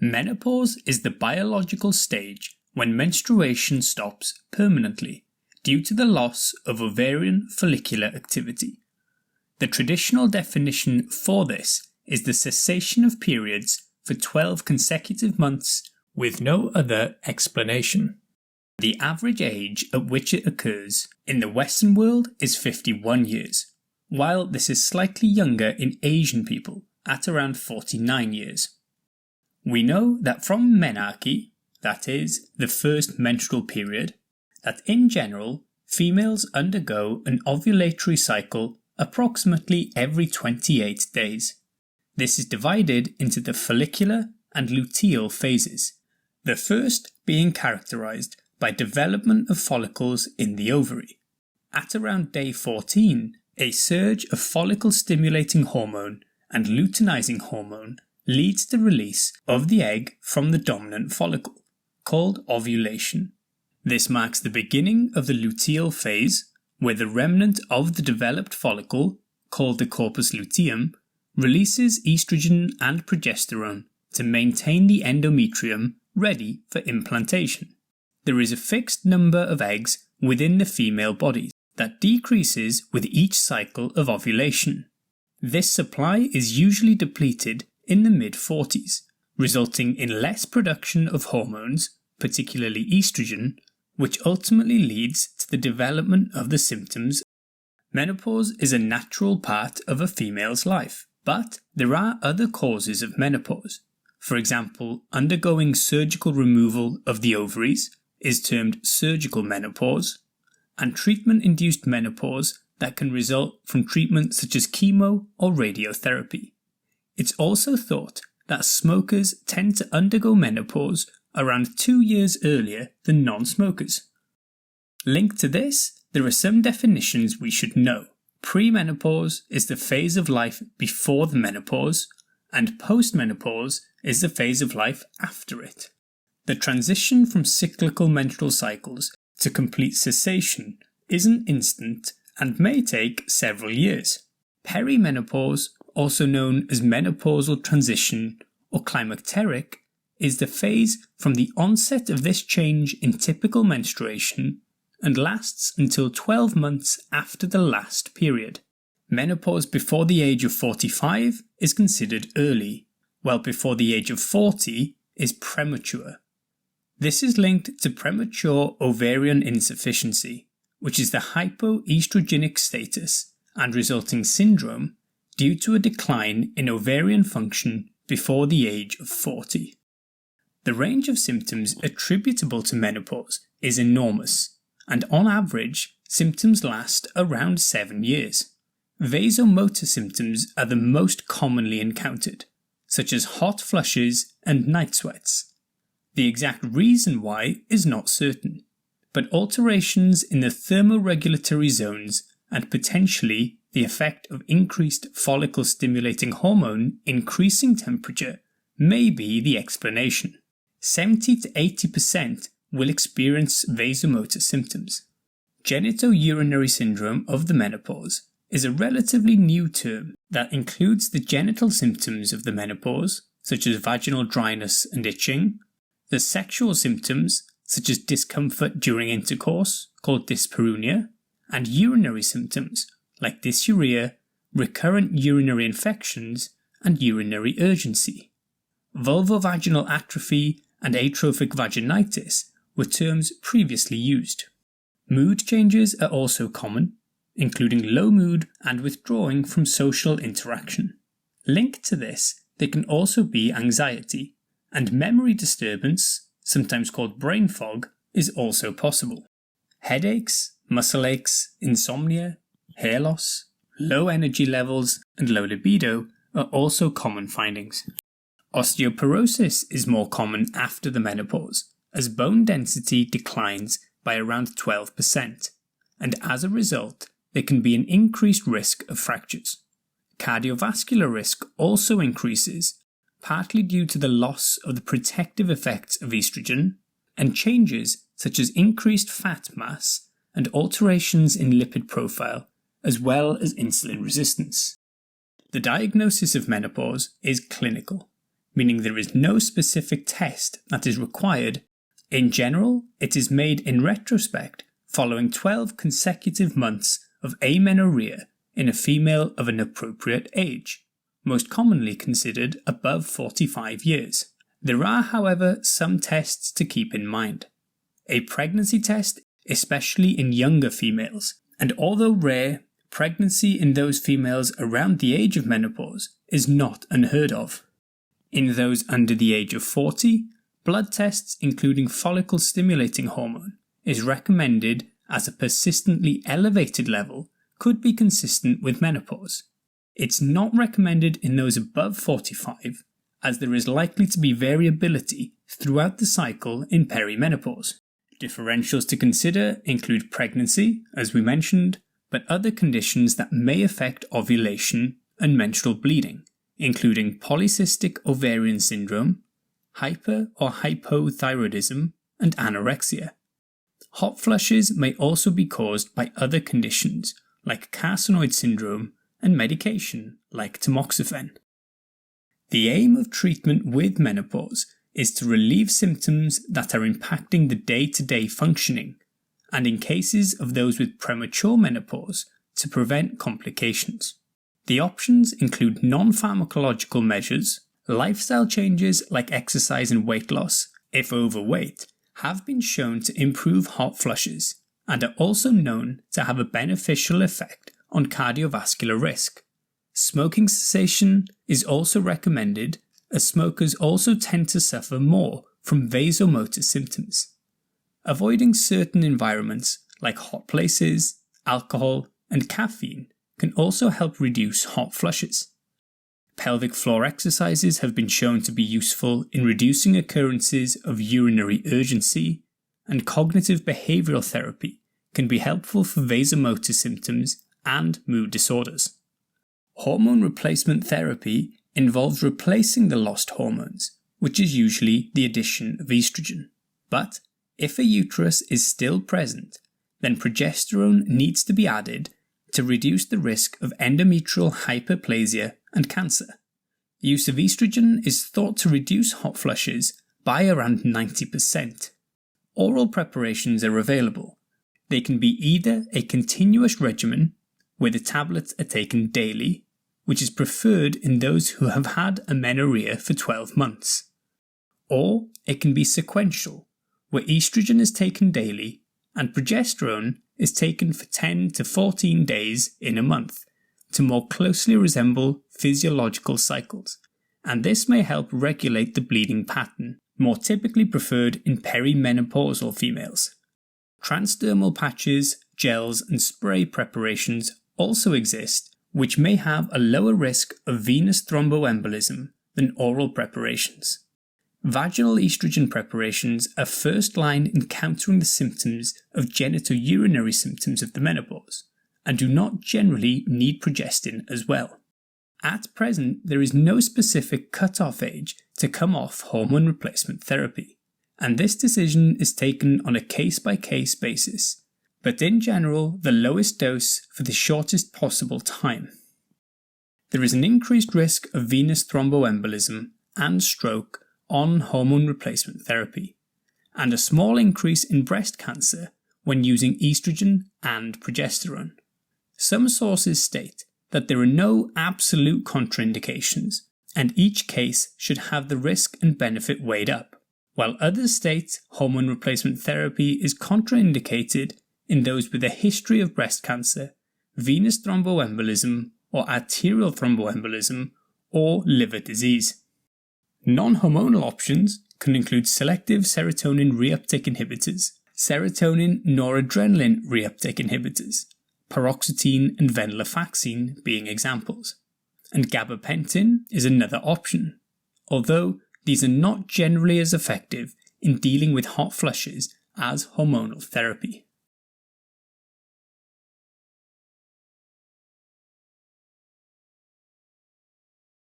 Menopause is the biological stage when menstruation stops permanently due to the loss of ovarian follicular activity. The traditional definition for this is the cessation of periods for 12 consecutive months with no other explanation. The average age at which it occurs in the Western world is 51 years, while this is slightly younger in Asian people at around 49 years. We know that from menarche, that is, the first menstrual period, that in general, females undergo an ovulatory cycle approximately every 28 days. This is divided into the follicular and luteal phases, the first being characterized by development of follicles in the ovary. At around day 14, a surge of follicle-stimulating hormone and luteinizing hormone leads to release of the egg from the dominant follicle, called ovulation. This marks the beginning of the luteal phase, where the remnant of the developed follicle, called the corpus luteum, releases estrogen and progesterone to maintain the endometrium ready for implantation. There is a fixed number of eggs within the female body that decreases with each cycle of ovulation. This supply is usually depleted in the mid-40s, resulting in less production of hormones, particularly estrogen, which ultimately leads to the development of the symptoms. Menopause is a natural part of a female's life, but there are other causes of menopause. For example, undergoing surgical removal of the ovaries is termed surgical menopause, and treatment-induced menopause that can result from treatment such as chemo or radiotherapy. It's also thought that smokers tend to undergo menopause around 2 years earlier than non-smokers. Linked to this, there are some definitions we should know. Premenopause is the phase of life before the menopause, and postmenopause is the phase of life after it. The transition from cyclical menstrual cycles to complete cessation isn't instant and may take several years. Perimenopause, also known as menopausal transition or climacteric, is the phase from the onset of this change in typical menstruation and lasts until 12 months after the last period. Menopause before the age of 45 is considered early, while before the age of 40 is premature. This is linked to premature ovarian insufficiency, which is the hypoestrogenic status and resulting syndrome due to a decline in ovarian function before the age of 40. The range of symptoms attributable to menopause is enormous, and on average, symptoms last around 7 years. Vasomotor symptoms are the most commonly encountered, such as hot flushes and night sweats. The exact reason why is not certain, but alterations in the thermoregulatory zones and potentially the effect of increased follicle-stimulating hormone increasing temperature may be the explanation. 70 to 80% will experience vasomotor symptoms. Genitourinary syndrome of the menopause is a relatively new term that includes the genital symptoms of the menopause, such as vaginal dryness and itching, the sexual symptoms, such as discomfort during intercourse, called dyspareunia, and urinary symptoms, like dysuria, recurrent urinary infections, and urinary urgency. Vulvovaginal atrophy and atrophic vaginitis were terms previously used. Mood changes are also common, including low mood and withdrawing from social interaction. Linked to this, there can also be anxiety, and memory disturbance, sometimes called brain fog, is also possible. Headaches, muscle aches, insomnia, hair loss, low energy levels, and low libido are also common findings. Osteoporosis is more common after the menopause, as bone density declines by around 12%, and as a result, there can be an increased risk of fractures. Cardiovascular risk also increases, partly due to the loss of the protective effects of estrogen, and changes such as increased fat mass and alterations in lipid profile, as well as insulin resistance. The diagnosis of menopause is clinical. meaning there is no specific test that is required. In general, it is made in retrospect following 12 consecutive months of amenorrhea in a female of an appropriate age, most commonly considered above 45 years. There are, however, some tests to keep in mind. A pregnancy test, especially in younger females, and although rare, pregnancy in those females around the age of menopause is not unheard of. In those under the age of 40, blood tests including follicle-stimulating hormone is recommended as a persistently elevated level could be consistent with menopause. It's not recommended in those above 45, as there is likely to be variability throughout the cycle in perimenopause. Differentials to consider include pregnancy, as we mentioned, but other conditions that may affect ovulation and menstrual bleeding, including polycystic ovarian syndrome, hyper or hypothyroidism, and anorexia. Hot flushes may also be caused by other conditions like carcinoid syndrome and medication like tamoxifen. The aim of treatment with menopause is to relieve symptoms that are impacting the day-to-day functioning, and in cases of those with premature menopause, to prevent complications. The options include non-pharmacological measures, lifestyle changes like exercise and weight loss, if overweight, have been shown to improve hot flushes, and are also known to have a beneficial effect on cardiovascular risk. Smoking cessation is also recommended, as smokers also tend to suffer more from vasomotor symptoms. Avoiding certain environments like hot places, alcohol, and caffeine can also help reduce hot flushes. Pelvic floor exercises have been shown to be useful in reducing occurrences of urinary urgency, and cognitive behavioral therapy can be helpful for vasomotor symptoms and mood disorders. Hormone replacement therapy involves replacing the lost hormones, which is usually the addition of estrogen. But if a uterus is still present, then progesterone needs to be added to reduce the risk of endometrial hyperplasia and cancer. Use of estrogen is thought to reduce hot flushes by around 90%. Oral preparations are available. They can be either a continuous regimen, where the tablets are taken daily, which is preferred in those who have had amenorrhea for 12 months. Or it can be sequential, where estrogen is taken daily and progesterone is taken for 10 to 14 days in a month to more closely resemble physiological cycles, and this may help regulate the bleeding pattern, more typically preferred in perimenopausal females. Transdermal patches, gels, and spray preparations also exist, which may have a lower risk of venous thromboembolism than oral preparations. Vaginal estrogen preparations are first line in countering the symptoms of genitourinary symptoms of the menopause, and do not generally need progestin as well. At present, there is no specific cut-off age to come off hormone replacement therapy, and this decision is taken on a case-by-case basis, but in general the lowest dose for the shortest possible time. There is an increased risk of venous thromboembolism and stroke on hormone replacement therapy, and a small increase in breast cancer when using estrogen and progesterone. Some sources state that there are no absolute contraindications, and each case should have the risk and benefit weighed up, while others state hormone replacement therapy is contraindicated in those with a history of breast cancer, venous thromboembolism or arterial thromboembolism, or liver disease. Non-hormonal options can include selective serotonin reuptake inhibitors, serotonin noradrenaline reuptake inhibitors, paroxetine and venlafaxine being examples, and gabapentin is another option, although these are not generally as effective in dealing with hot flushes as hormonal therapy.